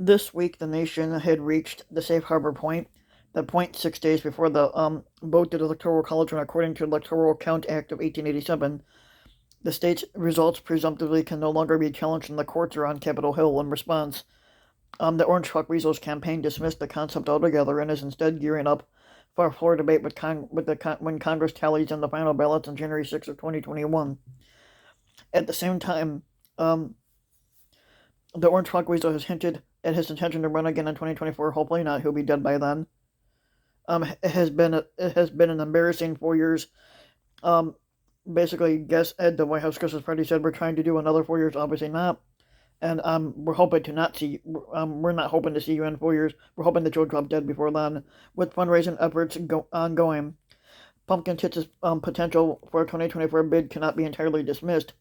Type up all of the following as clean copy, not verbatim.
This week, the nation had reached the safe harbor point, the point 6 days before the vote to the Electoral College, and according to the Electoral Count Act of 1887, the state's results presumptively can no longer be challenged in the courts or on Capitol Hill. In response, the Orange Weasel's campaign dismissed the concept altogether and is instead gearing up for a floor debate when Congress tallies in the final ballots on January 6th of 2021. At the same time, um, the Orange Weasel has hinted at his intention to run again in 2024. Hopefully not. He'll be dead by then. It has been an embarrassing 4 years. Um, Basically, guess Ed, the White House Christmas party said we're trying to do another 4 years. Obviously not, and we're hoping to not see. We're not hoping to see you in 4 years. We're hoping that you'll drop dead before then. With fundraising efforts ongoing, Pumpkin Tits' potential for a 2024 bid cannot be entirely dismissed.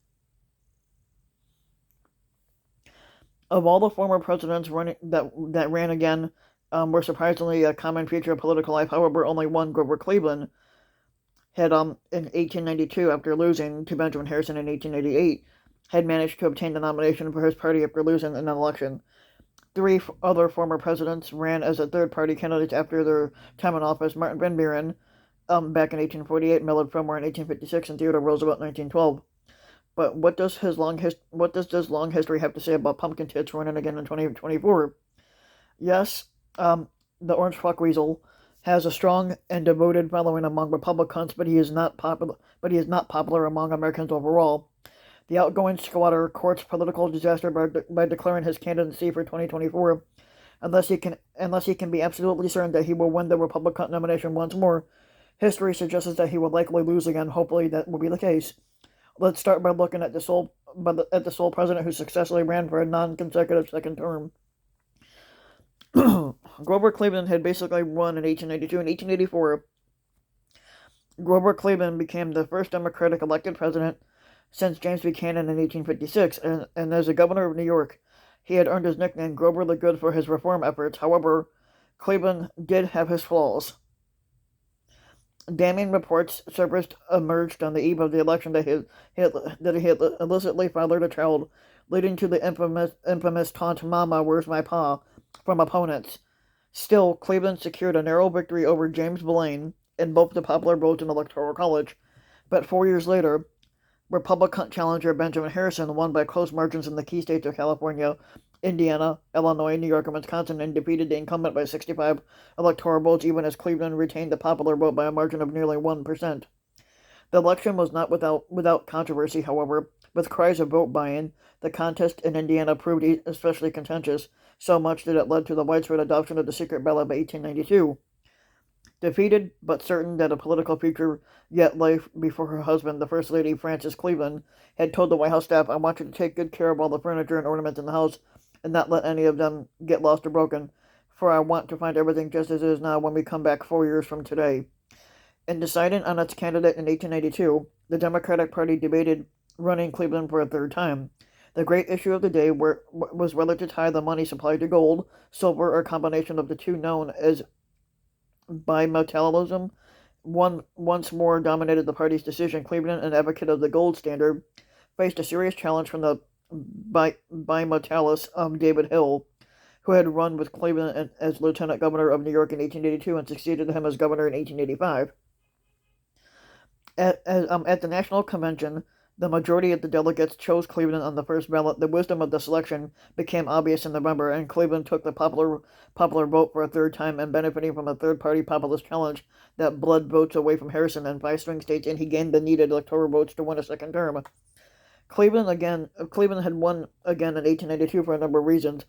Of all the former presidents running that ran again, were surprisingly a common feature of political life. However, only one, Grover Cleveland, had in 1892, after losing to Benjamin Harrison in 1888, had managed to obtain the nomination for his party after losing an election. Three other former presidents ran as a third-party candidates after their time in office: Martin Van Buren, back in 1848, Millard Fillmore in 1856, and Theodore Roosevelt in 1912. But what does this long history have to say about Pumpkin Tits running again in 2024? Yes, the Orange Weasel has a strong and devoted following among Republicans, but he is not popular. But he is not popular among Americans overall. The outgoing squatter courts political disaster by declaring his candidacy for 2024, unless he can be absolutely certain that he will win the Republican nomination once more. History suggests that he will likely lose again. Hopefully, that will be the case. Let's start by looking at the sole president who successfully ran for a non-consecutive second term. Grover Cleveland had basically won in 1892. In 1884, Grover Cleveland became the first Democratic elected president since James Buchanan in 1856, and as a governor of New York, he had earned his nickname Grover the Good for his reform efforts. However, Cleveland did have his flaws. Damning reports emerged on the eve of the election that he had illicitly fathered a child, leading to the infamous taunt "Mama, where's my pa?" from opponents. Still, Cleveland secured a narrow victory over James Blaine in both the popular votes and Electoral College. But 4 years later, Republican challenger Benjamin Harrison won by close margins in the key states of California, Indiana, Illinois, New York, and Wisconsin, and defeated the incumbent by 65 electoral votes, even as Cleveland retained the popular vote by a margin of nearly 1%. The election was not without controversy, however. With cries of vote buying, the contest in Indiana proved especially contentious, so much that it led to the widespread adoption of the secret ballot by 1892. Defeated, but certain that a political future yet lay before her husband, the First Lady Frances Cleveland, had told the White House staff, "I want you to take good care of all the furniture and ornaments in the house and not let any of them get lost or broken, for I want to find everything just as it is now when we come back 4 years from today." In deciding on its candidate in 1892, the Democratic Party debated running Cleveland for a third time. The great issue of the day was whether to tie the money supply to gold, silver, or a combination of the two known as bimetallism. Once more dominated the party's decision. Cleveland, an advocate of the gold standard, faced a serious challenge from the bimetallist David Hill, who had run with Cleveland as lieutenant governor of New York in 1882 and succeeded him as governor in 1885. At the National Convention, the majority of the delegates chose Cleveland on the first ballot. The wisdom of the selection became obvious in November, and Cleveland took the popular vote for a third time, and benefiting from a third-party populist challenge that bled votes away from Harrison and 5 swing states, and he gained the needed electoral votes to win a second term. Cleveland had won again in 1892 for a number of reasons,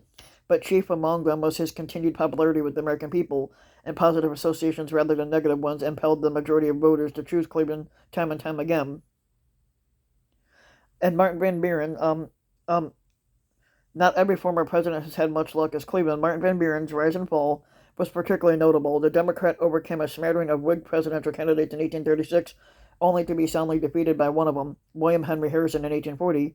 but chief among them was his continued popularity with the American people, and positive associations rather than negative ones impelled the majority of voters to choose Cleveland time and time again. And Martin Van Buren, not every former president has had much luck as Cleveland. Martin Van Buren's rise and fall was particularly notable. The Democrat overcame a smattering of Whig presidential candidates in 1836, only to be soundly defeated by one of them, William Henry Harrison, in 1840.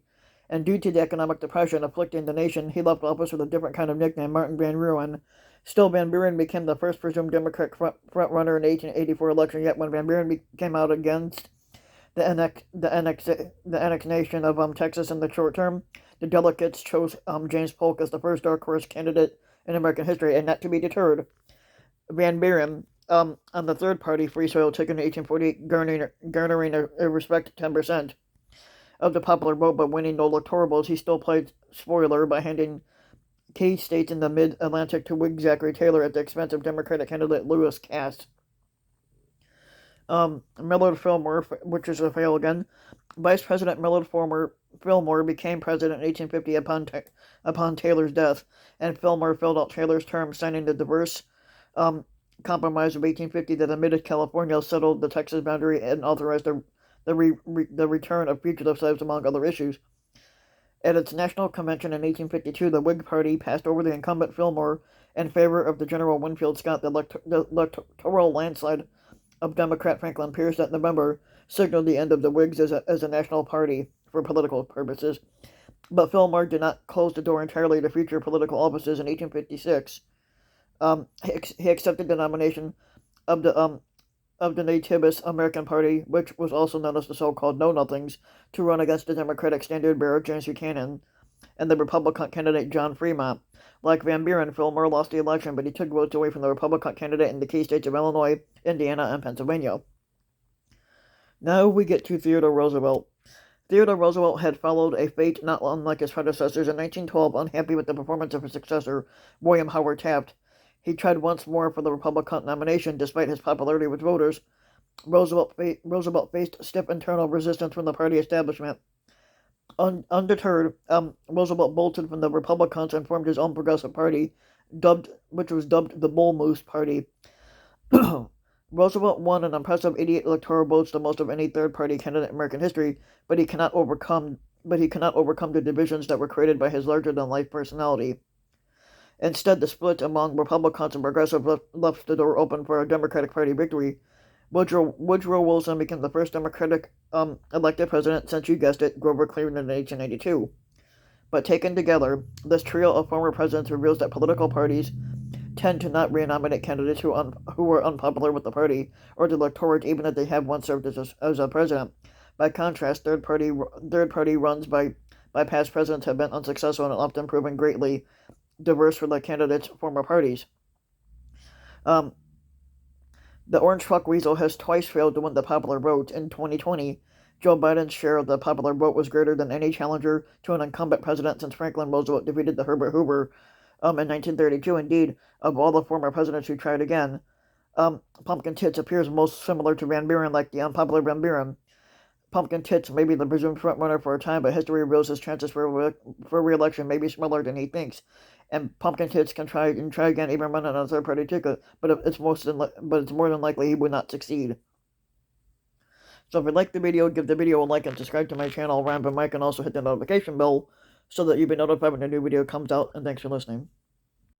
And due to the economic depression afflicting the nation, he left office with a different kind of nickname, Martin Van Ruin. Still, Van Buren became the first presumed Democrat front-runner in the 1884 election, yet when Van Buren came out against the annexation of Texas in the short term, the delegates chose James Polk as the first dark horse candidate in American history, and not to be deterred, Van Buren on the third party, Free Soil, took in 1848, garnering a respected 10% of the popular vote, but winning no electoral votes. He still played spoiler by handing key states in the Mid-Atlantic to Whig Zachary Taylor at the expense of Democratic candidate Lewis Cass. Millard Fillmore, which is a fail again. Vice President Millard Fillmore became president in 1850 upon Taylor's death, and Fillmore filled out Taylor's term, signing the diverse Compromise of 1850 that admitted California, settled the Texas boundary, and authorized the return of fugitive slaves, among other issues. At its national convention in 1852, the Whig Party passed over the incumbent Fillmore in favor of the General Winfield Scott. The electoral landslide of Democrat Franklin Pierce that November signaled the end of the Whigs as a national party for political purposes. But Fillmore did not close the door entirely to future political offices. In 1856, he accepted the nomination of the Nativist American Party, which was also known as the so-called Know-Nothings, to run against the Democratic standard-bearer James Buchanan and the Republican candidate John Fremont. Like Van Buren, Fillmore lost the election, but he took votes away from the Republican candidate in the key states of Illinois, Indiana, and Pennsylvania. Now we get to Theodore Roosevelt. Theodore Roosevelt had followed a fate not unlike his predecessors. In 1912, unhappy with the performance of his successor, William Howard Taft, he tried once more for the Republican nomination. Despite his popularity with voters, Roosevelt faced stiff internal resistance from the party establishment. Undeterred, Roosevelt bolted from the Republicans and formed his own progressive party, which was dubbed the Bull Moose Party. Roosevelt won an impressive 88 electoral votes, the most of any third-party candidate in American history, but he cannot overcome the divisions that were created by his larger-than-life personality. Instead, the split among Republicans and progressives left the door open for a Democratic Party victory. Woodrow Wilson became the first Democratic elected president since, you guessed it, Grover Cleveland in 1892. But taken together, this trio of former presidents reveals that political parties tend to not re-nominate candidates who are unpopular with the party or the electorate, even if they have once served as a president. By contrast, third party runs by past presidents have been unsuccessful and often proven greatly diverse for the candidates' former parties. The Orange Truck Weasel has twice failed to win the popular vote. In 2020, Joe Biden's share of the popular vote was greater than any challenger to an incumbent president since Franklin Roosevelt defeated the Herbert Hoover in 1932. Indeed, of all the former presidents who tried again, Pumpkin Tits appears most similar to Van Buren, like the unpopular Van Buren. Pumpkin Tits may be the presumed frontrunner for a time, but history reveals his chances for re-election may be smaller than he thinks. And Pumpkin Tits can try again, even run on a third-party ticket, but it's more than likely he would not succeed. So if you like the video, give the video a like and subscribe to my channel, Rambling Mike, and also hit the notification bell so that you'll be notified when a new video comes out, and thanks for listening.